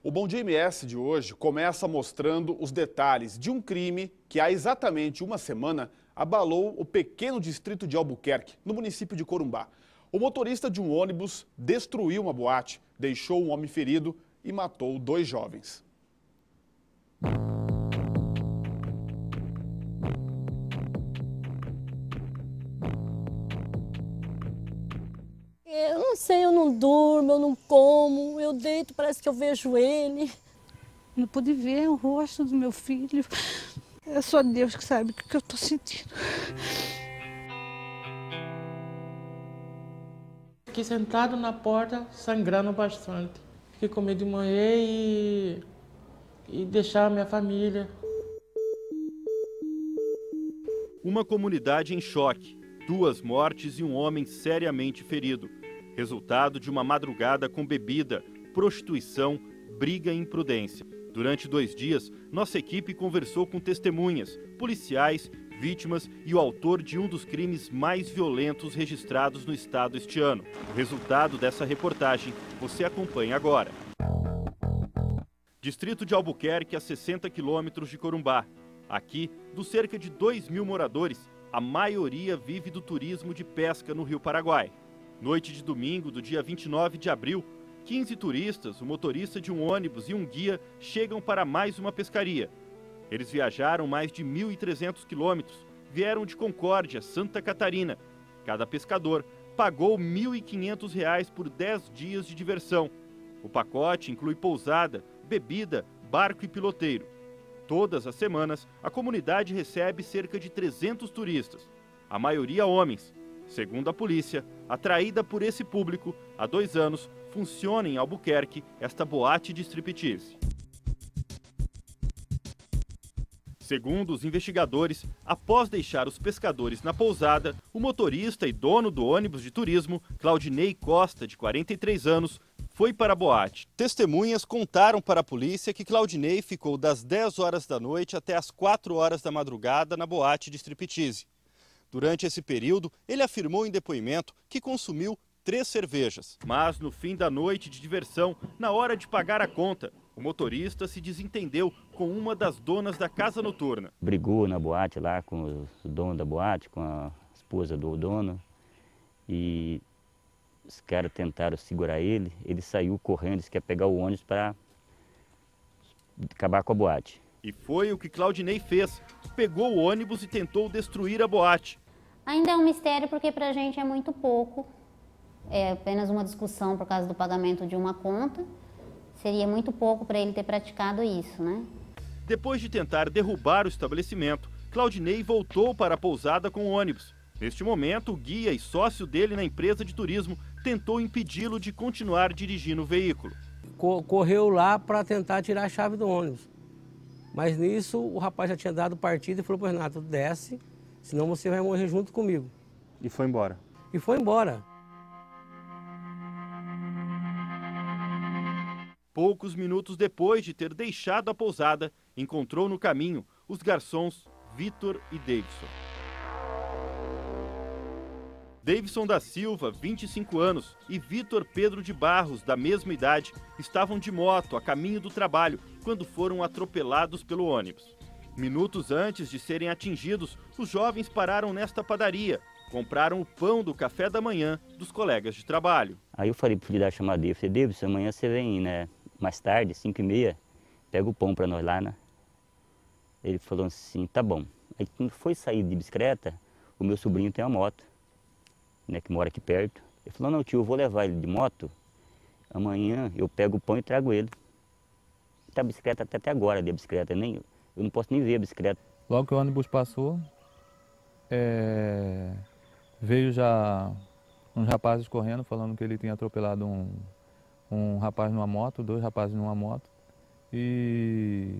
O Bom Dia MS de hoje começa mostrando os detalhes de um crime que há exatamente uma semana abalou o pequeno distrito de Albuquerque, no município de Corumbá. O motorista de um ônibus destruiu uma boate, deixou um homem ferido e matou 2 jovens. Eu não sei, eu não durmo, eu não como, eu deito, parece que eu vejo ele. Não pude ver o rosto do meu filho. É só Deus que sabe o que eu estou sentindo. Fiquei sentado na porta, sangrando bastante. Fiquei com medo de morrer e deixar a minha família. Uma comunidade em choque, 2 mortes e um homem seriamente ferido. Resultado de uma madrugada com bebida, prostituição, briga e imprudência. Durante 2 dias, nossa equipe conversou com testemunhas, policiais, vítimas e o autor de um dos crimes mais violentos registrados no estado este ano. O resultado dessa reportagem você acompanha agora. Distrito de Albuquerque, a 60 quilômetros de Corumbá. Aqui, dos cerca de 2.000 moradores, a maioria vive do turismo de pesca no Rio Paraguai. Noite de domingo, do dia 29 de abril, 15 turistas, o motorista de um ônibus e um guia chegam para mais uma pescaria. Eles viajaram mais de 1.300 quilômetros, vieram de Concórdia, Santa Catarina. Cada pescador pagou R$ 1.500 por 10 dias de diversão. O pacote inclui pousada, bebida, barco e piloteiro. Todas as semanas, a comunidade recebe cerca de 300 turistas, a maioria homens. Segundo a polícia, atraída por esse público, há 2 anos, funciona em Albuquerque esta boate de striptease. Segundo os investigadores, após deixar os pescadores na pousada, o motorista e dono do ônibus de turismo, Claudinei Costa, de 43 anos, foi para a boate. Testemunhas contaram para a polícia que Claudinei ficou das 10 horas da noite até as 4 horas da madrugada na boate de striptease. Durante esse período, ele afirmou em depoimento que consumiu 3 cervejas. Mas no fim da noite de diversão, na hora de pagar a conta, o motorista se desentendeu com uma das donas da casa noturna. Brigou na boate lá com o dono da boate, com a esposa do dono, e os caras tentaram segurar ele, ele saiu correndo, disse que ia pegar o ônibus para acabar com a boate. E foi o que Claudinei fez, pegou o ônibus e tentou destruir a boate. Ainda é um mistério porque pra gente é muito pouco, é apenas uma discussão por causa do pagamento de uma conta. Seria muito pouco para ele ter praticado isso, né? Depois de tentar derrubar o estabelecimento, Claudinei voltou para a pousada com o ônibus. Neste momento, o guia e sócio dele na empresa de turismo tentou impedi-lo de continuar dirigindo o veículo. Correu lá para tentar tirar a chave do ônibus. Mas nisso, o rapaz já tinha dado partida e falou para o Renato, desce, senão você vai morrer junto comigo. E foi embora. E foi embora. Poucos minutos depois de ter deixado a pousada, encontrou no caminho os garçons Vitor e Davidson. Davidson da Silva, 25 anos, e Vitor Pedro de Barros, da mesma idade, estavam de moto a caminho do trabalho quando foram atropelados pelo ônibus. Minutos antes de serem atingidos, os jovens pararam nesta padaria, compraram o pão do café da manhã dos colegas de trabalho. Aí eu falei pro filho da chamada dele, falei, Davidson, amanhã você vem, né, mais tarde, 5h30, pega o pão para nós lá, né? Ele falou assim, tá bom. Aí quando foi sair de bicicleta, o meu sobrinho tem uma moto, né, que mora aqui perto. Ele falou, não tio, eu vou levar ele de moto, amanhã eu pego o pão e trago ele. Tá a bicicleta até agora, a bicicleta, eu não posso nem ver a bicicleta. Logo que o ônibus passou, veio já uns rapazes correndo, falando que ele tinha atropelado um rapaz numa moto, 2 rapazes numa moto, e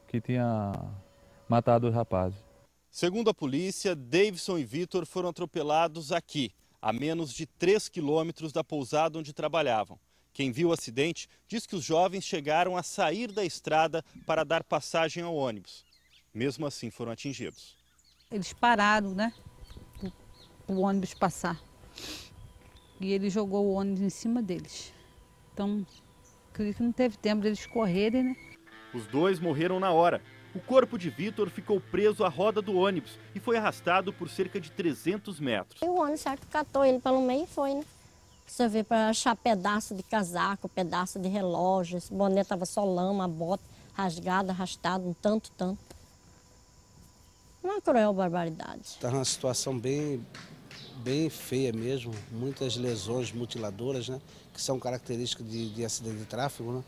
que tinha matado os rapazes. Segundo a polícia, Davidson e Vitor foram atropelados aqui, a menos de 3 quilômetros da pousada onde trabalhavam. Quem viu o acidente diz que os jovens chegaram a sair da estrada para dar passagem ao ônibus. Mesmo assim, foram atingidos. Eles pararam, né? O ônibus passar. E ele jogou o ônibus em cima deles. Então, acredito que não teve tempo deles correrem, né? Os dois morreram na hora. O corpo de Vitor ficou preso à roda do ônibus e foi arrastado por cerca de 300 metros. E o ônibus catou ele pelo meio e foi, né? Você vê para achar pedaço de casaco, pedaço de relógio, esse boné estava só lama, a bota rasgada, arrastada, um tanto. Uma cruel barbaridade. Está numa situação bem feia mesmo, muitas lesões mutiladoras, né? Que são características de acidente de tráfego, né?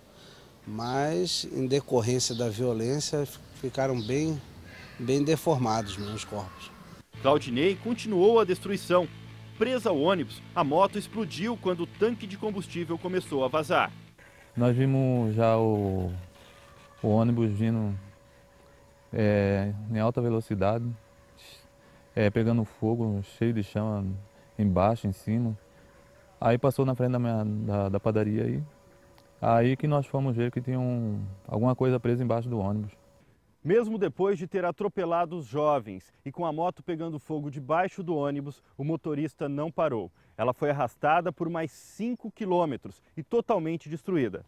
Mas, em decorrência da violência, ficaram bem deformados mesmo os corpos. Claudinei continuou a destruição. Presa ao ônibus, a moto explodiu quando o tanque de combustível começou a vazar. Nós vimos já o ônibus vindo em alta velocidade, pegando fogo, cheio de chama embaixo, em cima. Aí passou na frente da padaria aí que nós fomos ver que tinha alguma coisa presa embaixo do ônibus. Mesmo depois de ter atropelado os jovens e com a moto pegando fogo debaixo do ônibus, o motorista não parou. Ela foi arrastada por mais 5 quilômetros e totalmente destruída.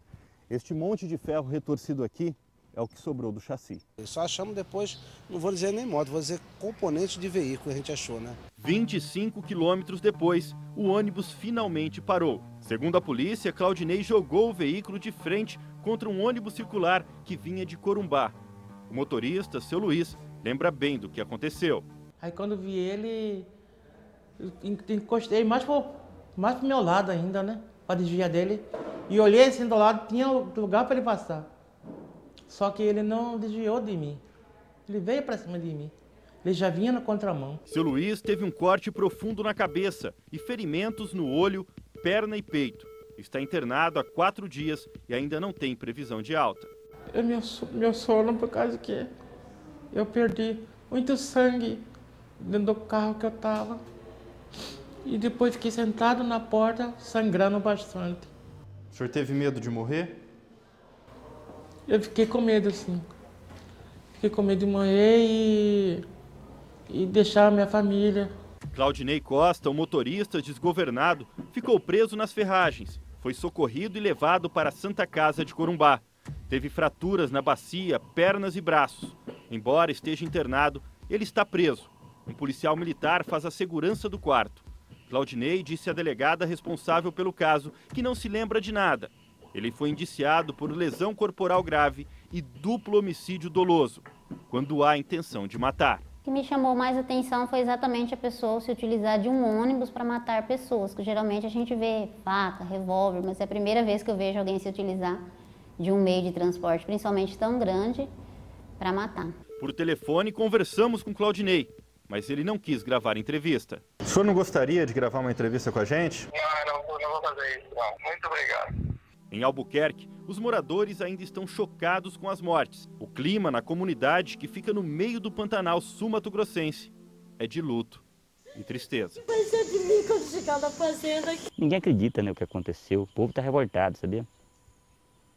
Este monte de ferro retorcido aqui é o que sobrou do chassi. Só achamos depois, não vou dizer nem moto, vou dizer componente de veículo a gente achou, né? 25 quilômetros depois, o ônibus finalmente parou. Segundo a polícia, Claudinei jogou o veículo de frente contra um ônibus circular que vinha de Corumbá. O motorista, seu Luiz, lembra bem do que aconteceu. Aí quando vi ele, eu encostei mais pro meu lado ainda, né? Para desviar dele. E olhei assim do lado, tinha lugar para ele passar. Só que ele não desviou de mim. Ele veio para cima de mim. Ele já vinha na contramão. Seu Luiz teve um corte profundo na cabeça e ferimentos no olho, perna e peito. Está internado há 4 dias e ainda não tem previsão de alta. Meu sono por causa que eu perdi muito sangue dentro do carro que eu estava. E depois fiquei sentado na porta, sangrando bastante. O senhor teve medo de morrer? Eu fiquei com medo, sim. Fiquei com medo de morrer e deixar a minha família. Claudinei Costa, o motorista desgovernado, ficou preso nas ferragens. Foi socorrido e levado para a Santa Casa de Corumbá. Teve fraturas na bacia, pernas e braços. Embora esteja internado, ele está preso. Um policial militar faz a segurança do quarto. Claudinei disse à delegada responsável pelo caso que não se lembra de nada. Ele foi indiciado por lesão corporal grave e duplo homicídio doloso, quando há intenção de matar. O que me chamou mais atenção foi exatamente a pessoa se utilizar de um ônibus para matar pessoas, que geralmente a gente vê faca, revólver, mas é a primeira vez que eu vejo alguém se utilizar de um meio de transporte, principalmente tão grande, para matar. Por telefone conversamos com Claudinei, mas ele não quis gravar entrevista. O senhor não gostaria de gravar uma entrevista com a gente? Não vou fazer isso, não. Muito obrigado. Em Albuquerque, os moradores ainda estão chocados com as mortes. O clima na comunidade, que fica no meio do Pantanal sul-mato-grossense, é de luto e tristeza. Vai ser de mim quando chegar na fazenda. Ninguém acredita, né, o que aconteceu. O povo está revoltado, sabia?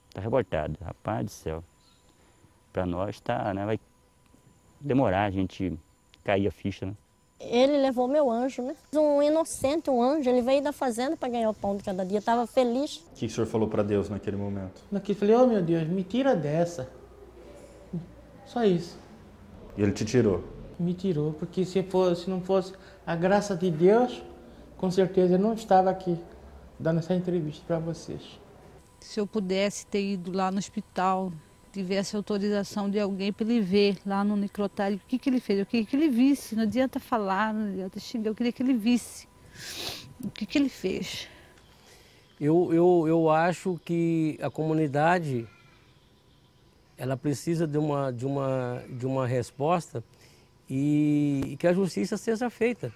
Está revoltado, rapaz do céu. Para nós vai demorar a gente cair a ficha, né? Ele levou meu anjo, né? Um inocente, um anjo, ele veio da fazenda para ganhar o pão de cada dia, estava feliz. O que o senhor falou para Deus naquele momento? Naquele falei, oh meu Deus, me tira dessa. Só isso. E ele te tirou? Me tirou, porque se não fosse a graça de Deus, com certeza eu não estava aqui dando essa entrevista para vocês. Se eu pudesse ter ido lá no hospital, tivesse autorização de alguém para ele ver lá no necrotário o que ele fez, eu queria que ele visse, não adianta falar, não adianta xingar, eu queria que ele visse o que ele fez. Eu acho que a comunidade ela precisa de uma resposta e que a justiça seja feita.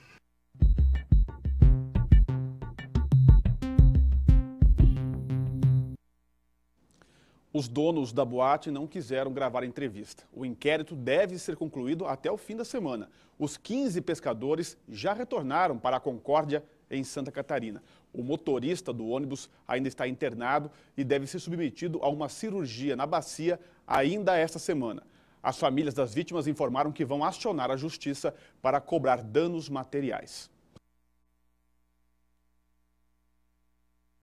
Os donos da boate não quiseram gravar a entrevista. O inquérito deve ser concluído até o fim da semana. Os 15 pescadores já retornaram para a Concórdia, em Santa Catarina. O motorista do ônibus ainda está internado e deve ser submetido a uma cirurgia na bacia ainda esta semana. As famílias das vítimas informaram que vão acionar a justiça para cobrar danos materiais.